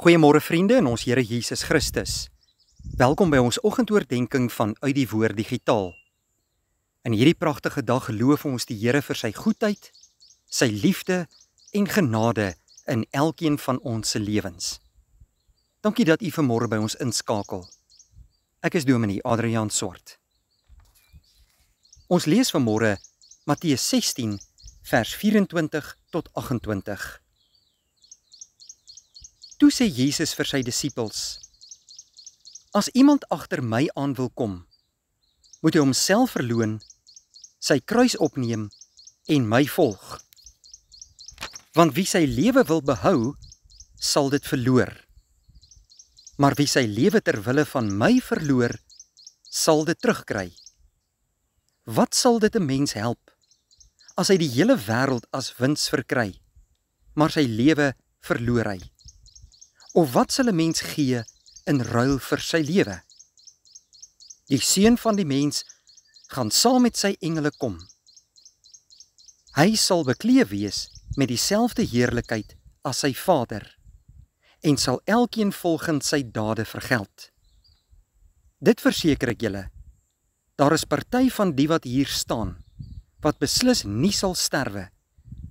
Goeiemôre vriende in ons Here Jesus Christus. Welkom by ons oggendoordenkings van Uit die Woord Digitaal. In hierdie pragtige dag loof ons die Here vir sy goedheid, sy liefde en genade in elkeen van ons se lewens. Dankie dat u vanmôre by ons inskakel. Ek is Dominee Adriaan Swart. Ons lees vanmôre Matteus 16 vers 24 tot 28. Toe sê Jesus vir sy disippels: As iemand agter my aan wil kom, moet hy homself verloon, sy kruis opneem en my volg. Want wie sy lewe wil behou, sal dit verloor. Maar wie sy lewe ter wille van my verloor, sal dit terugkry. Wat sal dit 'n mens help, as hy die hele wêreld as wins verkry, maar sy lewe verloor hy? Of wat sal 'n mens gee in ruil vir sy lewe? Die Seun van die mens gaan saam met sy engele kom. Hy sal bekleed wees met dieselfde heerlikheid as sy Vader, en sal elkeen volgens sy dade vergeld. Dit verseker ek julle, daar is party van die wat hier staan, wat beslis nie sal sterwe,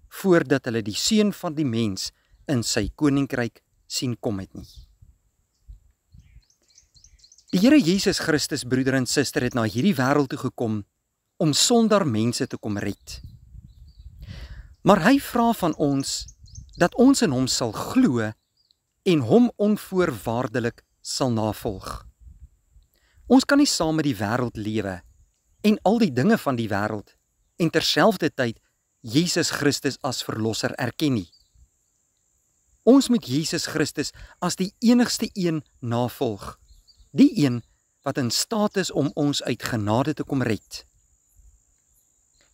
voordat hulle die Seun van die mens in sy koninkryk sien kom het nie. Die Here Jesus Christus, broeder en suster, het na hierdie wêreld toe gekom om sondaar mense te kom red. Maar hy vra van ons dat ons in hom sal glo en hom onvoorwaardelik sal navolg. Ons kan nie saam met die wêreld lewe en al die dinge van die wêreld en terselfdertyd Jesus Christus as verlosser erken nie. Ons moet Jesus Christus as die enigste een navolg, die een wat in staat is om ons uit genade te kom red.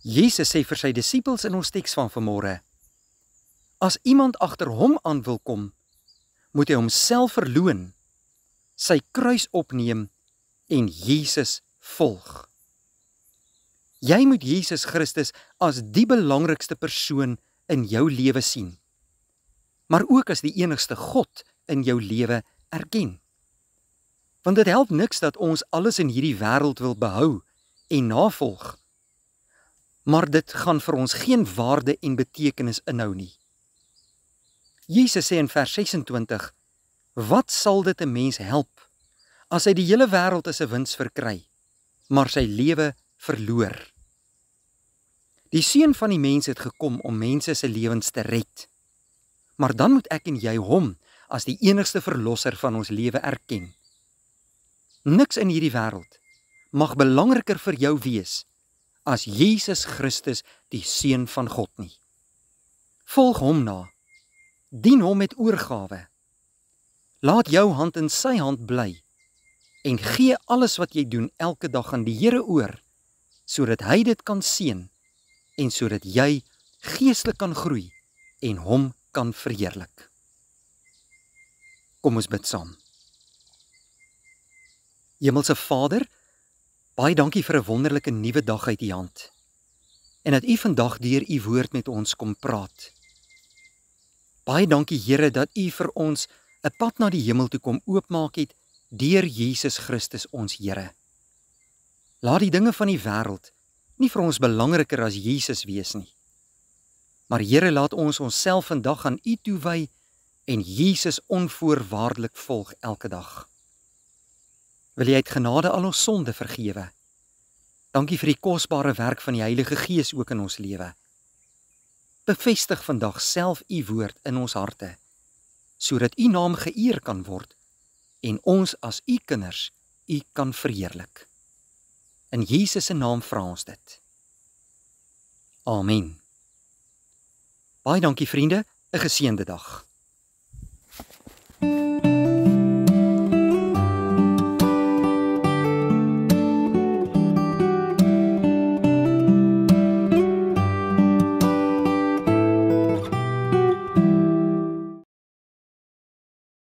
Jesus sê vir sy disippels in ons teks van vanmôre: As iemand agter hom aan wil kom, moet hy homself verloon, sy kruis opneem en Jesus volg. Jy moet Jesus Christus as die belangrikste persoon in jou lewe sien, maar ook as die enigste God in jou lewe erken. Want dit help niks dat ons alles in hierdie wêreld wil behou en navolg, maar dit gaan vir ons geen waarde en betekenis inhou nie. Jesus sê in vers 26, wat sal dit 'n mens help, as hy die hele wêreld as 'n wins verkry, maar sy lewe verloor? Die Seun van die mens het gekom om mense se lewens te red, maar dan moet ek en jy hom as die enigste verlosser van ons lewe erken. Niks in hierdie wêreld mag belangriker vir jou wees as Jesus Christus, die Seun van God nie. Volg hom na, dien hom met oorgawe. Laat jou hand in sy hand bly en gee alles wat jy doen elke dag aan die Here oor, sodat hy dit kan seën en sodat jy geestelik kan groei en hom kan verheerlik. Kom ons bid saam. Hemelse Vader, baie dankie vir 'n wonderlike nuwe dag uit u hand, en dat u vandag deur u woord met ons kom praat. Baie dankie Here dat u vir ons 'n pad na die hemel toe kom oopmaak het deur Jesus Christus ons Here. Laat die dinge van die wêreld nie vir ons belangriker as Jesus wees nie. Maar Here, laat ons onsself vandag aan u toewy en Jesus onvoorwaardelik volg elke dag. Wil jy uit genade al ons sonde vergewe? Dankie vir die kosbare werk van die Heilige Gees ook in ons lewe. Bevestig vandag self u woord in ons harte, sodat u naam geëer kan word en ons as u kinders u kan verheerlik. In Jesus se naam vra ons dit. Amen. Baie dankie vriende, 'n geseënde dag.